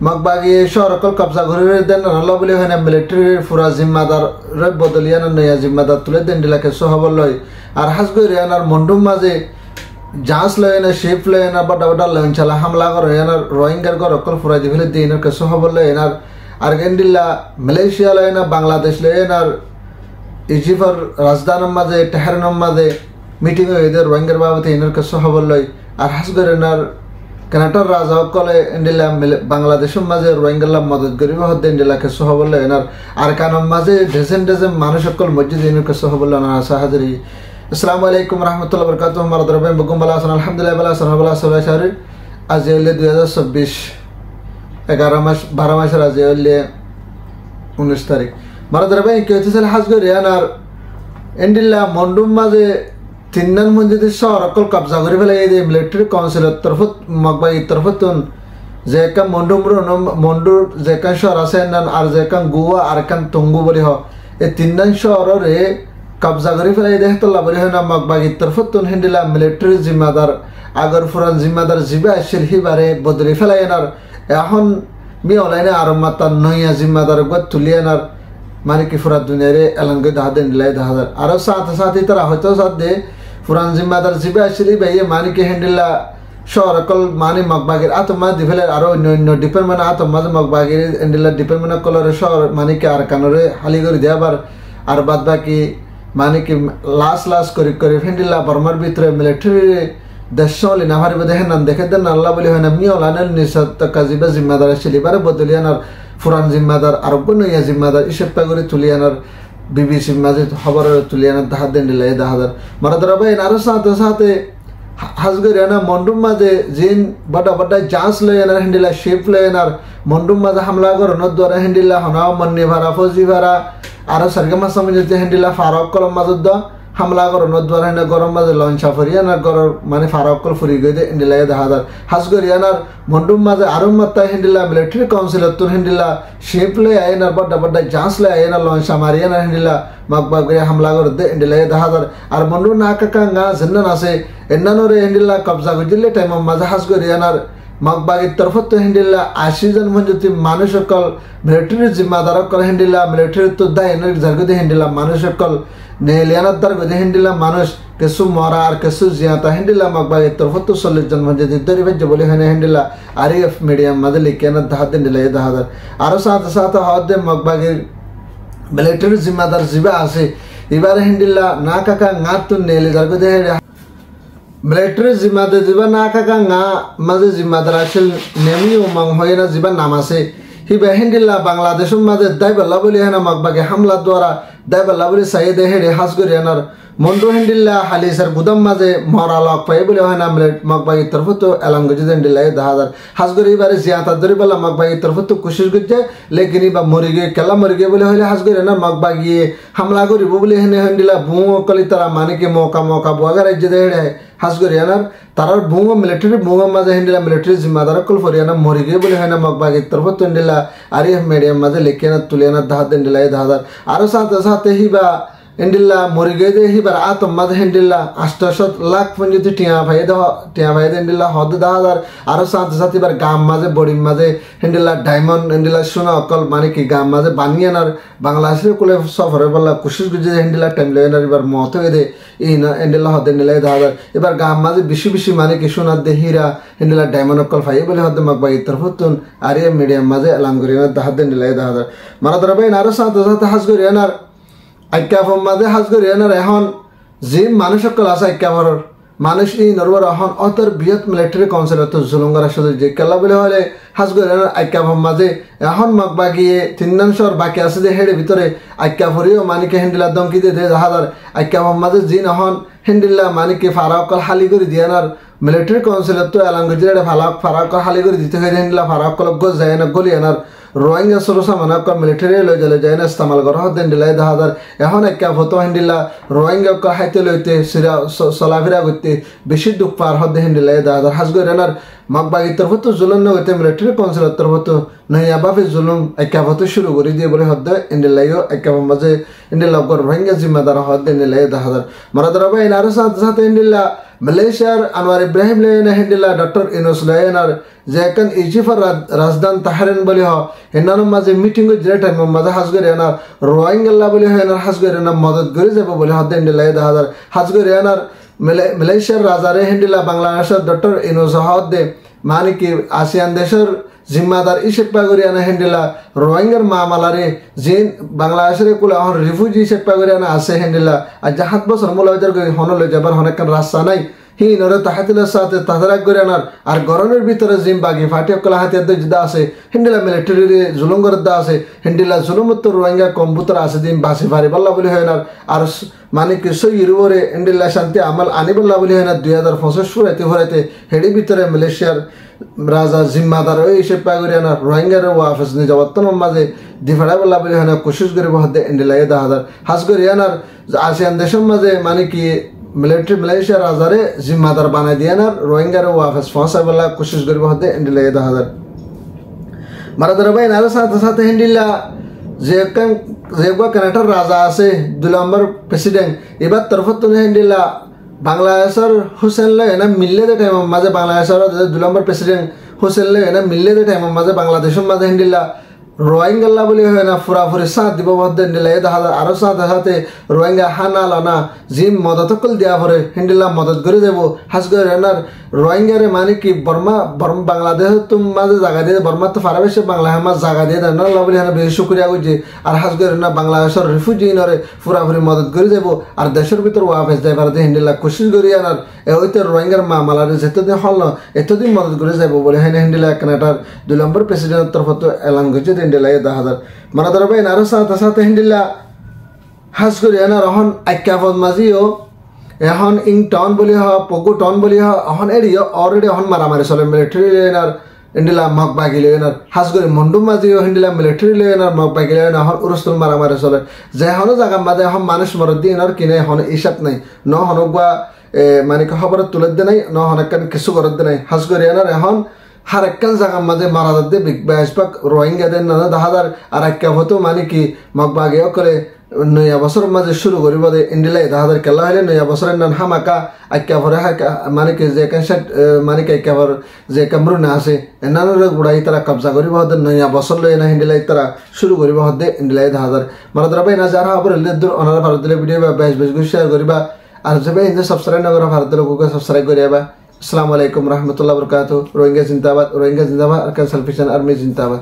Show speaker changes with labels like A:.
A: মগবাগি শহরকল কবজা ঘুরে দেন রল বলে হয় না মিলিটারির ফুরা জিম্মাদার বদলিয়ান নয়া জিম্মাদার তুলে দেন ডিলাকে সহবল লয় আর হাসগরিয়ান আর মন্ডুম মাঝে জাঁচ লয় না শিপ লয় না বড় বড় লঞ্চালা হামলা করে এনার রোহিঙ্গার ঘর অকল ফুরাই দি ফেলে দিন কে সহবল লয় এনার আর্জেন্টিনা মালয়েশিয়া লয় না বাংলাদেশ লয় এনার ইজিপ্টের রাজধানীর মাঝে তেহরানের মাঝে মিটিং হয়ে এদের রোহিঙ্গার বাবদে এনার কে সহবল লয় আর হাসগরিয়ান কানাডার রাজা কলে ইন্ডিলা বাংলাদেশের মাঝে রোহিঙ্গালা মদত করিব হতে ইন্ডিলাকে সহবল এনার আর কানের মাঝে ডেজেন মানুষ সকল মসজিদ এনাকে সহবল এনার সাহায্যী আসসালামু আলাইকুম রহমতুল্লাহ বরকাতুহ মারাদ রবেন বকুম বালা হাসান আলহামদুলিল্লাহ বালা হাসান বালা সবাই শাহরি আজ হইলে 2024 11 মাস 12 মাসের আজ হইলে 19 তারিখ মারাদ রবেন কি হইতেছে হাজগরি এনার ইন্ডিলা মন্ডুম মাঝে তিনজন মসজিদের শহর অকল কবজা করে ফেলে এই মিলিটারি কাউন্সিলের তরফত মগবাই তরফতুন যে কাম মন্ডুর যে কান শহর আছে আর যে কান গুয়া আর কান তঙ্গু বলি হ এই তিনজন শহরে কবজা করে ফেলে এই দেহতল্লা বলি হয় না মগবাই তরফতুন হিন্দিলা মিলিটারি জিম্মাদার আগর ফুরান জিম্মাদার জিবে আসছিল হিবারে বদলি ফেলে এনার এখন মি অনলাইনে আর মাতার নইয়া জিম্মাদার গত তুলি এনার মানে কি ফুরা দুনিয়ারে এলাঙ্গে দাহ দেন দিলাই দাহাদার আরো সাথে তারা হয়তো সাথে ফুরান জিম্মাদার জিবে আসলে ভাইয়ে মানে কি হ্যান্ডেলা শহর অকল মানে মগবাগের আতমা দিফেলে আরো অন্য ডিপার্টমেন্ট আতমা মগবাগের হ্যান্ডেলা ডিপার্টমেন্ট কলরে শহর মানে কি আর কানরে হালি করে দেবার আর বাদ বাকি মানে কি লাস করে হ্যান্ডেলা বর্মার ভিতরে মিলিটারি দেশ না ভারি দেখেন না দেখে দেন আল্লাহ বলি হয় না মিওলানের নিঃস্বার্থ কাজিবা জিম্মাদার আসলে এবারে বদলিয়ানার ফুরান জিম্মাদার আরোগ্য নইয়া জিম্মাদার ইসেপ্পা করে তুলিয়ানার বিবিসির মাঝে খবর তুলিয়ানার দাহাদ দেন দিলাই দাহাদার মারাদারা ভাই আরো সাথে হাজগরিয়ানা মন্ডুম মাঝে জিন বড় জাঁচ লয় এনার হিন্দিলা শিপ লয় এনার মন্ডুম মাঝে হামলা করোনার দ্বারা হিন্দিলা হনাও মন্নি ভাড়া ফৌজি ভাড়া আরো সরগমা সমিতি হিন্দিলা ফারক কলম মাঝে হামলা করোনার দ্বারা হিন্দা গরম মাঝে লঞ্চা ফরিয়ানার গরর মানে ফারক কল ফুরি গই দে ইন্ডিলাই দাহাদার হাজগরিয়ানার মন্ডুম মাঝে আরো মাত্তা হিন্দিলা মিলিটারি কাউন্সিলর তুন হিন্দিলা শিপ লয় আইনার বড় জাঁচ লয় আইনার লঞ্চা মারিয়ানার হিন্দিলা মগবাগরে হামলা করে দে ইন্ডিলাই দাহাদার আর মন্ডু না কাকা জিন্নান আছে এন্নানোরে হিন্দিলা কবজা গজিলে টাইম মাঝে হাজগরিয়ানার মগবাগের তরফত হিন্দিলা 80 জন মঞ্জুতি মানুষ সকল মিলিটারি জিম্মাদার সকল হিন্দিলা মিলিটারি তো দায় জারগদে হিন্দিলা মানুষ সকল নেলিয়ানার দ্বার গদে হিন্দিলা মানুষ কেসু মরা আর কেসু জিয়াতা হিন্দিলা মগবাগের তরফত 40 জন মঞ্জুতি দরি ভেজ বলে হয় হিন্দিলা আরএফ মিডিয়াম মাঝে লিখিয়ানার দাহাদ হিন্দিলা এ দাহাদার আরো সাথে হদে মগবাগের মিলিটারি জিম্মাদার জিবা আছে এবারে হিন্দিলা না কাকা তুন নেলি জারগদে মিলিটারি জিম্মাদার জিবা না কাকা মাঝে জিম্মাদার আসল নেমি উমাং হয় না জিবা নাম আছে হিবা হিন্দিলা বাংলাদেশের মাঝে দায়বাল্লা বলি হয় না মগবাগে হামলা দ্বারা দায়বাল্লা বলি সাইদে হেড়ে হাসগরিয়ানার মন্ডু হিন্দিল্লা হালিসার গুদাম মাঝে মরা লক পাই বলে হয় না মগবাগি তরফত এলামগজি হিন্দিল্লা দাহাদার হাসগরি এবারে জিয়াতার ধরে বললাম মগবাগি তরফত কোশিশ করছে লেকিন বা মরি গিয়ে কেলা মরি গিয়ে বলে হইলে হাসগরি না মগবাগিয়ে হামলা করিব বলে হেনে হিন্দিল্লা ভুঁ কলি তারা মানে কি মৌকা বুয়াগা রাজ্য হেড়ে হাসগরিয়ানার তারার ভুঁ মিলিটারি ভুঁ মাঝে হিন্দিল্লা মিলিটারি জিম্মাদার কল ফরিয়ানা মরি গিয়ে বলে হয় না মগবাগি তরফত হিন্দিল্লা আরিফ মিডিয়াম মাঝে লেখিয়ানা তুলিয়ানার দাহাদ হিন্দিল্লা দাহাদার আরো সাথে হিবা হিন্দিল্লা মরি গিয়ে দে হিবার আতম মাঝে হিন্দিল্লা 800 লাখ পঞ্জতি টিয়া ভাই দে হিন্দিল্লা হদ দাহাদার আরো সাথে এবার গাম মাঝে বড়ির মাঝে হিন্দিল্লা ডায়মন্ড হিন্দিল্লা সোনা অকল মানে কি গাম মাঝে বানিয়ানার বাংলাদেশের কোলে সফরে বললা কুশিস গুজে হিন্দিল্লা টাইম লেনার এবার মত হয়ে দে এই না হিন্দিল্লা হদ হিন্দিল্লা দাহাদার এবার গাম মাঝে বেশি মানে কি সোনার দে হীরা হিন্দিল্লা ডায়মন্ড অকল ভাই বলে হদ মগবাগি তরফতুন আর এ মিডিয়াম মাঝে এলাম করিয়ানার দাহাদ হিন্দিল্লা দাহাদার মারাদারা ভাই আরো সাথে হাস করিয়ানার আইক্যাফম মাঝে হাজগরিয়ানার এখন যে মানুষ সকল আছে আইক্যাফরের মানুষ এই নরবর এখন অতর বৃহৎ মিলিটারি কাউন্সিলর তো জুলুঙ্গার আসলে যে কেলা বলে হলে হাজগরিয়ানার আইক্যাফম মাঝে এখন মগবাগিয়ে 3 শহর বাকি আছে যে হেডে ভিতরে আইক্যাফরিও মানিকে হিন্দিলা দমকি দিয়ে দাহাদার আইক্যাফম মাঝে জিন এখন হিন্দিল্লা মানিকে ফারাকল হালি করে দিয়ানার মিলিটারি কাউন্সিলর তো এলাঙ্গজিরে ফারাকল হালি করে দিতে হয় হিন্দিল্লা ফারাকল গোজ যায় না গলিয়ানার রোহিঙ্গা সরসা মানে মিলিটারি লই জলে যায় না ইস্তেমাল করা হত দিলাই দাহাদার এখন একটা ফটো হিন্দিলা রোহিঙ্গা হাইতে লইতে চলাফেরা করতে বেশি দুঃখ পার হত হিন্দিলাই দাহাদার হাজগরিয়ানার মগবাগি তরফত জুলুম নগতে মিলিটারি কাউন্সিলর তরফত নইয়া বাফে জুলুম একটা ফটো শুরু করে দিয়ে বলে হদ ইন্ডিলাইও একটা মাঝে ইন্ডিলা রোহিঙ্গা জিম্মাদার হদ ইন্ডিলাই দাহাদার মারাদারা ভাই আরো সাথে ইন্ডিলা মালয়েশিয়ার আনোয়ার ইব্রাহিম লেনা হেন্ডিলা ডক্টর ইউনুস লেনার যে এখন ইজিফার রাজধান তাহারেন বলি হ হেনার মাঝে মিটিং যে টাইম মাঝে হাজগরে এনার রোহিঙ্গা বলি হয় এনার হাজগরে এনার মদত করে যাব বলে হদ হেন্ডিলা 10,000 হাজগরে এনার মালয়েশিয়ার রাজারে হেন্ডিলা বাংলাদেশের ডক্টর ইউনুস হদ দে মানে কি আসিয়ান দেশের জিম্মাদার ইসেপ্পা করিয়ানা হেন্ডিলা রোহিঙ্গার মামালারে যে বাংলাদেশের কুলা এখন রিফিউজি ইসেপ্পা করিয়ানা আছে হেন্ডিলা আর যা 7 বছর মূল্য হন লই যাবার অনেকখান রাস্তা নাই হি নরে তাহাতিলের সাথে তাহারাক করিয়ানার আর গরমের ভিতরে জিম বাগি ফাটিয়া কলা হাতিয়ার যুদ্ধ আছে হেন্ডিলা মিলিটারি জুলুম করে দা আছে হেন্ডিলা জুলুমত রোহিঙ্গা কম্পিউটার আছে দিন বাসি ফারি বল্লা বলি হয় না আর মানে কিছু ইউরোরে হেন্ডিলা শান্তি আমাল আনি বল্লা বলি হয় না 2025 ফুরাইতে হেডি ভিতরে মালয়েশিয়ার রাজা জিম্মাদার ওই হিসেব পাই করি আনার রোহিঙ্গার ওয়াফেস নিয়ে বর্তমান মাঝে দিফাড়া বল্লা বলি হয় না কোশিশ করে বহদে হেন্ডিলা 10,000 হাজ করি আনার আসিয়ান দেশের মাঝে মানে কি মিলিটারি মালয়েশিয়ার রাজারে জিম্মাদার বানাই দিয়ে না রোহিঙ্গার ওয়াফেস ফসাই বল্লা কোশিশ করে বহদে হেন্ডিলা 10,000 মারাদার ভাই নার সাথে সাথে হেন্ডিলা যে কানাডার রাজা আছে 2 নম্বর প্রেসিডেন্ট এবার তরফত হেন্ডিলা বাংলাদেশের হুসেন লেনা মিললে দে টাইম মাঝে বাংলাদেশের 2 নম্বর প্রেসিডেন্ট হুসেন লেনা মিললে দে টাইম মাঝে বাংলাদেশের মাঝে হেন্ডিলা রোহিঙ্গা বলি হয় না ফুরাফুরি সাথ দিব বহদে হেন্ডিলা 10,000 আরো সাথে রোহিঙ্গা হানা লানা জিম মদতকল দিয়া পরে হেন্ডিলা মদত করে যাব হাজ করে এনার রোহিঙ্গারে মানে কি বর্মা বাংলাদেশ তুম মাঝে জায়গা দিয়ে বর্মা তো ফারাবেশে বাংলা মাঝ জায়গা দিয়ে দেন না বলি হ্যাঁ বেশি শুক্রিয়া করছি আর হাজ করে না বাংলাদেশের রিফিউজি নরে ফুরাফুরি মদত করে যাব আর দেশের ভিতর ওয়াফেস যাই পারে হেন্ডিলা কোশিশ করি আনার ওইতে রোহিঙ্গার মামালারে যেতদিন হল না এতদিন মদত করে যাব বলে হ্যাঁ হেন্ডিলা কানাডার 2 নম্বর প্রেসিডেন্টের তরফত এলান করছে হেন্ডিলা 10,000 মানে ধরো ভাই আরো সাথে হেন্ডিলা হাজ করি আনার এখন আক্যাপদ মাঝিও এখন ইং টাউন বলি হ পকু টাউন বলি হ এখন এরিও অলরেডি এখন মারামারি চলে মিলিটারি লেনার হেন্ডিলা মগ বাগি লেনার হাজ করে মন্ডুম মাঝিও হেন্ডিলা মিলিটারি লেনার মগ বাগি লেনার এখন উরস্তুল মারামারি চলে যে এখন জায়গা মাঝে এখন মানুষ মরদ দিয়ে এনার কিনে এখন ইসাত নাই ন হনক বা মানে খবর তুলে দে নাই ন হনকান কিছু করত দে নাই হাজ করে এনার এখন হার একখান জায়গার মাঝে মারা যাতে বেশবাক রোহিঙ্গা দেন না 10,000 আর একটা হতো মানে কি মগ বাগিও করে নয়া বছর মাঝে শুরু করিব দে ইন্ডিলা 10,000 কেলা হলে নয়া বছরের নাম হামাকা আক্কা ভরে মানে কি যে কনসেপ্ট মানে কি আক্কা ভর যে কামরু না আছে এনানোর গুড়াই তারা কবজা করিব হতে নয়া বছর লই না ইন্ডিলা তারা শুরু করিব হতে ইন্ডিলা 10,000 মারা দ্বারা ভাই না যারা আবার দূর অনারা ভারত দিলে ভিডিও বেশ শেয়ার করিবা আর যে ভাই সাবস্ক্রাইব না করা ভারত লোককে সাবস্ক্রাইব করিবা আসসালামু আলাইকুম রহমতুল্লাহ বরকাতুহু রোহিঙ্গা জিন্দাবাদ আরকান সালফিশন আর্মি জিন্দাবাদ।